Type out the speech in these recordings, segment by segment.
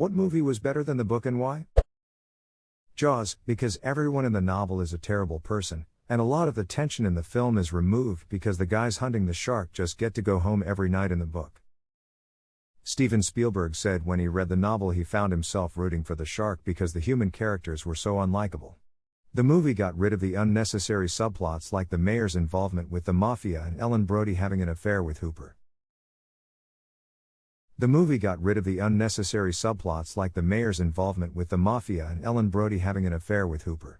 What movie was better than the book and why? Jaws, because everyone in the novel is a terrible person, and a lot of the tension in the film is removed because the guys hunting the shark just get to go home every night in the book. Steven Spielberg said when he read the novel he found himself rooting for the shark because the human characters were so unlikable. The movie got rid of the unnecessary subplots like the mayor's involvement with the mafia and Ellen Brody having an affair with Hooper. The movie got rid of the unnecessary subplots like the mayor's involvement with the mafia and Ellen Brody having an affair with Hooper.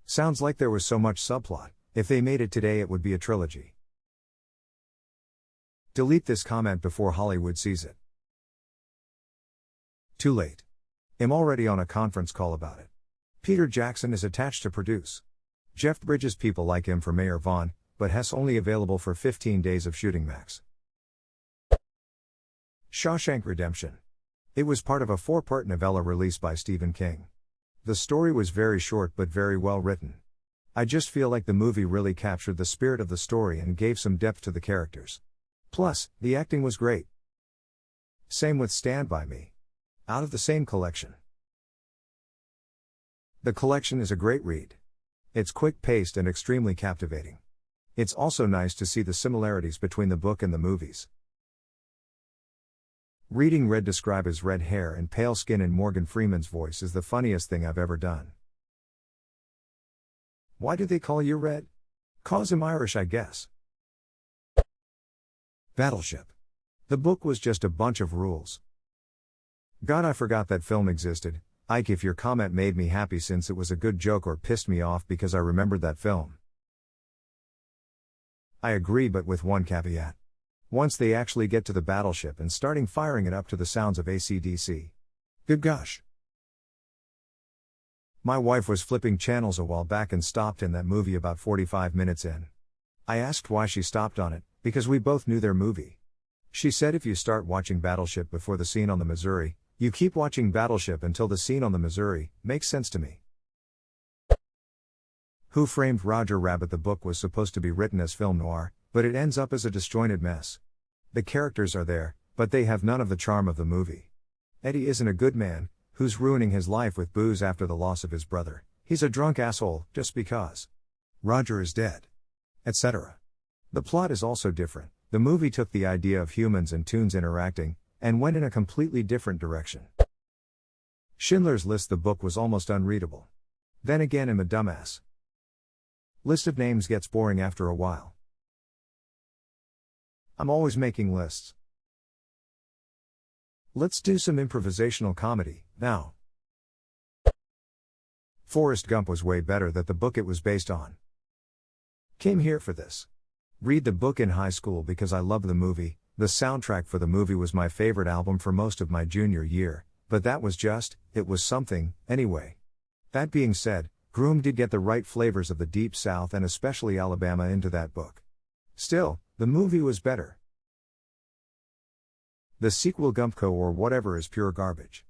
Sounds like there was so much subplot. If they made it today it would be a trilogy. Delete this comment before Hollywood sees it. Too late. I'm already on a conference call about it. Peter Jackson is attached to produce. Jeff Bridges people like him for Mayor Vaughn, but Hess only available for 15 days of shooting max. Shawshank Redemption. It was part of a 4-part novella released by Stephen King. The story was very short but very well written. I just feel like the movie really captured the spirit of the story and gave some depth to the characters. Plus, the acting was great. Same with Stand By Me. Out of the same collection. The collection is a great read. It's quick-paced and extremely captivating. It's also nice to see the similarities between the book and the movies. Reading Red describe his red hair and pale skin in Morgan Freeman's voice is the funniest thing I've ever done. Why do they call you Red? 'Cause I'm Irish, I guess. Battleship. The book was just a bunch of rules. God, I forgot that film existed. Ike, if your comment made me happy since it was a good joke or pissed me off because I remembered that film. I agree, but with one caveat. Once they actually get to the battleship and starting firing it up to the sounds of AC/DC. Good gosh. My wife was flipping channels a while back and stopped in that movie about 45 minutes in. I asked why she stopped on it, because we both knew their movie. She said if you start watching Battleship before the scene on the Missouri, you keep watching Battleship until the scene on the Missouri. Makes sense to me. Who Framed Roger Rabbit? The book was supposed to be written as film noir, but it ends up as a disjointed mess. The characters are there, but they have none of the charm of the movie. Eddie isn't a good man, who's ruining his life with booze after the loss of his brother. He's a drunk asshole, just because. Roger is dead. Etc. The plot is also different. The movie took the idea of humans and toons interacting, and went in a completely different direction. Schindler's List. The book was almost unreadable. Then again, I'm a dumbass. List of names gets boring after a while. I'm always making lists. Let's do some improvisational comedy, now. Forrest Gump was way better than the book it was based on. Came here for this. Read the book in high school because I loved the movie. The soundtrack for the movie was my favorite album for most of my junior year, but that was just, it was something, anyway. That being said, Groom did get the right flavors of the Deep South and especially Alabama into that book. Still, the movie was better. The sequel Gumpco or whatever is pure garbage.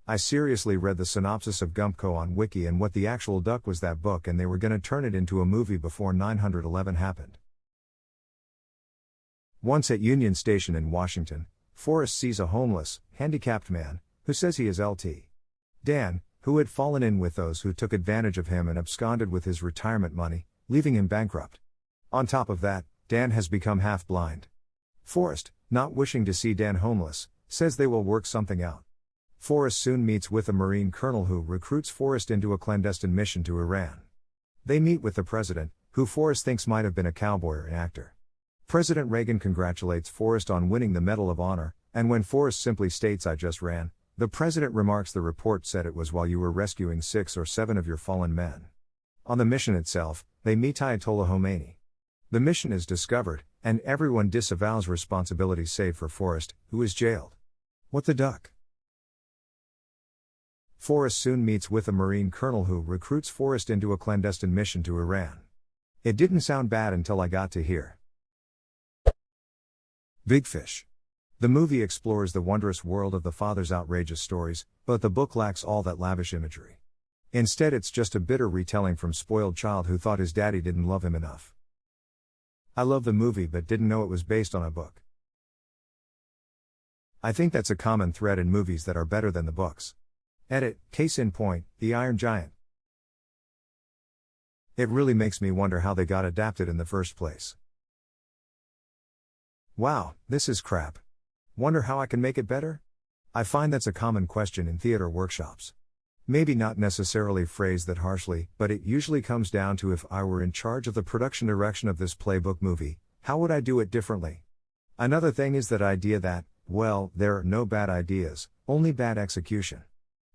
I seriously read the synopsis of Gumpco on Wiki and what the actual duck was that book and they were gonna turn it into a movie before 9/11 happened. Once at Union Station in Washington, Forrest sees a homeless, handicapped man, who says he is Lt. Dan, who had fallen in with those who took advantage of him and absconded with his retirement money, leaving him bankrupt. On top of that, Dan has become half blind. Forrest, not wishing to see Dan homeless, says they will work something out. Forrest soon meets with a Marine colonel who recruits Forrest into a clandestine mission to Iran. They meet with the president, who Forrest thinks might have been a cowboy or an actor. President Reagan congratulates Forrest on winning the Medal of Honor, and when Forrest simply states "I just ran," the president remarks the report said it was while you were rescuing 6 or 7 of your fallen men. On the mission itself, they meet Ayatollah Khomeini. The mission is discovered, and everyone disavows responsibility save for Forrest, who is jailed. What the duck? Forrest soon meets with a Marine colonel who recruits Forrest into a clandestine mission to Iran. It didn't sound bad until I got to here. Big Fish. The movie explores the wondrous world of the father's outrageous stories, but the book lacks all that lavish imagery. Instead, it's just a bitter retelling from spoiled child who thought his daddy didn't love him enough. I love the movie but didn't know it was based on a book. I think that's a common thread in movies that are better than the books. Edit, case in point, The Iron Giant. It really makes me wonder how they got adapted in the first place. Wow, this is crap. Wonder how I can make it better? I find that's a common question in theater workshops. Maybe not necessarily phrased that harshly, but it usually comes down to if I were in charge of the production direction of this playbook movie, how would I do it differently? Another thing is that idea that, well, there are no bad ideas, only bad execution.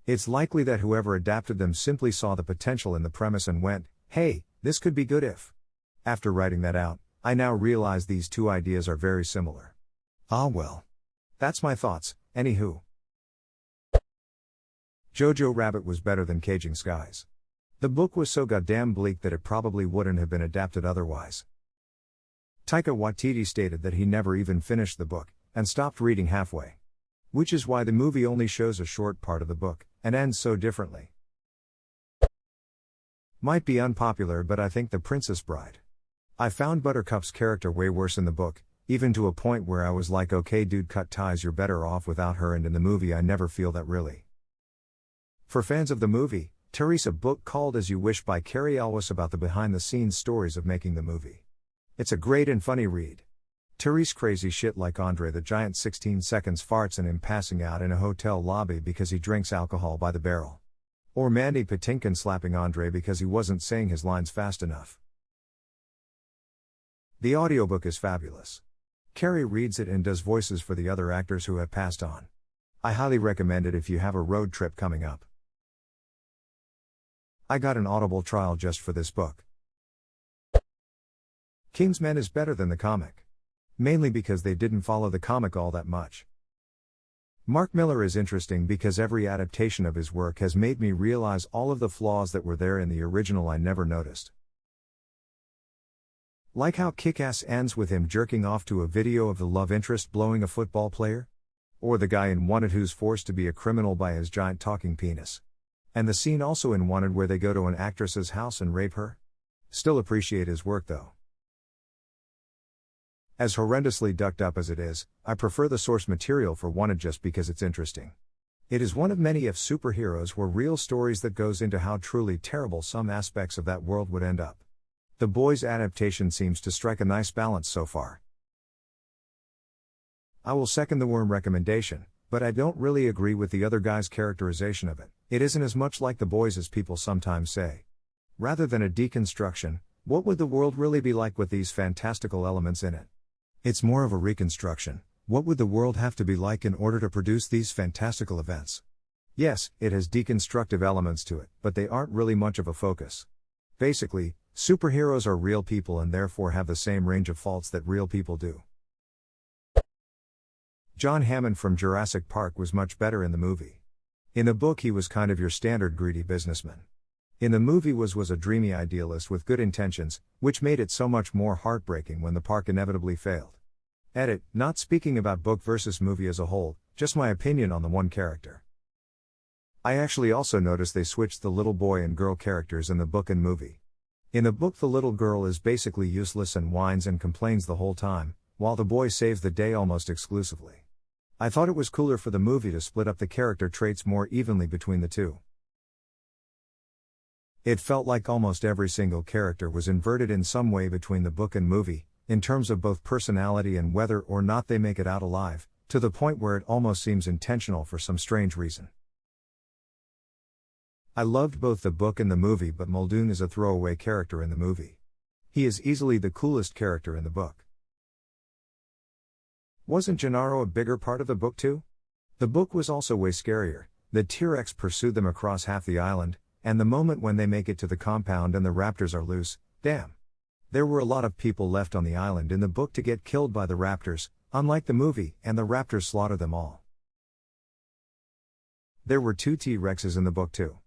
It's likely that whoever adapted them simply saw the potential in the premise and went, hey, this could be good if. After writing that out, I now realize these two ideas are very similar. Ah well. That's my thoughts, anywho. Jojo Rabbit was better than Caging Skies. The book was so goddamn bleak that it probably wouldn't have been adapted otherwise. Taika Waititi stated that he never even finished the book, and stopped reading halfway. Which is why the movie only shows a short part of the book, and ends so differently. Might be unpopular, but I think The Princess Bride. I found Buttercup's character way worse in the book, even to a point where I was like, okay dude, cut ties, you're better off without her, and in the movie I never feel that really. For fans of the movie, Teresa book called As You Wish by Carrie Elwes about the behind-the-scenes stories of making the movie. It's a great and funny read. Therese crazy shit like Andre the Giant 16 seconds farts and him passing out in a hotel lobby because he drinks alcohol by the barrel. Or Mandy Patinkin slapping Andre because he wasn't saying his lines fast enough. The audiobook is fabulous. Carrie reads it and does voices for the other actors who have passed on. I highly recommend it if you have a road trip coming up. I got an Audible trial just for this book. Kingsman is better than the comic. Mainly because they didn't follow the comic all that much. Mark Millar is interesting because every adaptation of his work has made me realize all of the flaws that were there in the original I never noticed. Like how Kick-Ass ends with him jerking off to a video of the love interest blowing a football player? Or the guy in Wanted who's forced to be a criminal by his giant talking penis. And the scene also in Wanted where they go to an actress's house and rape her? Still appreciate his work though. As horrendously ducked up as it is, I prefer the source material for Wanted just because it's interesting. It is one of many if superheroes were real stories that goes into how truly terrible some aspects of that world would end up. The Boys adaptation seems to strike a nice balance so far. I will second the Worm recommendation, but I don't really agree with the other guy's characterization of it. It isn't as much like The Boys as people sometimes say. Rather than a deconstruction, what would the world really be like with these fantastical elements in it? It's more of a reconstruction. What would the world have to be like in order to produce these fantastical events? Yes, it has deconstructive elements to it, but they aren't really much of a focus. Basically, superheroes are real people and therefore have the same range of faults that real people do. John Hammond from Jurassic Park was much better in the movie. In the book he was kind of your standard greedy businessman. In the movie was a dreamy idealist with good intentions, which made it so much more heartbreaking when the park inevitably failed. Edit, not speaking about book versus movie as a whole, just my opinion on the one character. I actually also noticed they switched the little boy and girl characters in the book and movie. In the book the little girl is basically useless and whines and complains the whole time, while the boy saves the day almost exclusively. I thought it was cooler for the movie to split up the character traits more evenly between the two. It felt like almost every single character was inverted in some way between the book and movie, in terms of both personality and whether or not they make it out alive, to the point where it almost seems intentional for some strange reason. I loved both the book and the movie, but Muldoon is a throwaway character in the movie. He is easily the coolest character in the book. Wasn't Gennaro a bigger part of the book too? The book was also way scarier. The T-Rex pursued them across half the island, and the moment when they make it to the compound and the raptors are loose, damn. There were a lot of people left on the island in the book to get killed by the raptors, unlike the movie, and the raptors slaughter them all. There were 2 T-Rexes in the book too.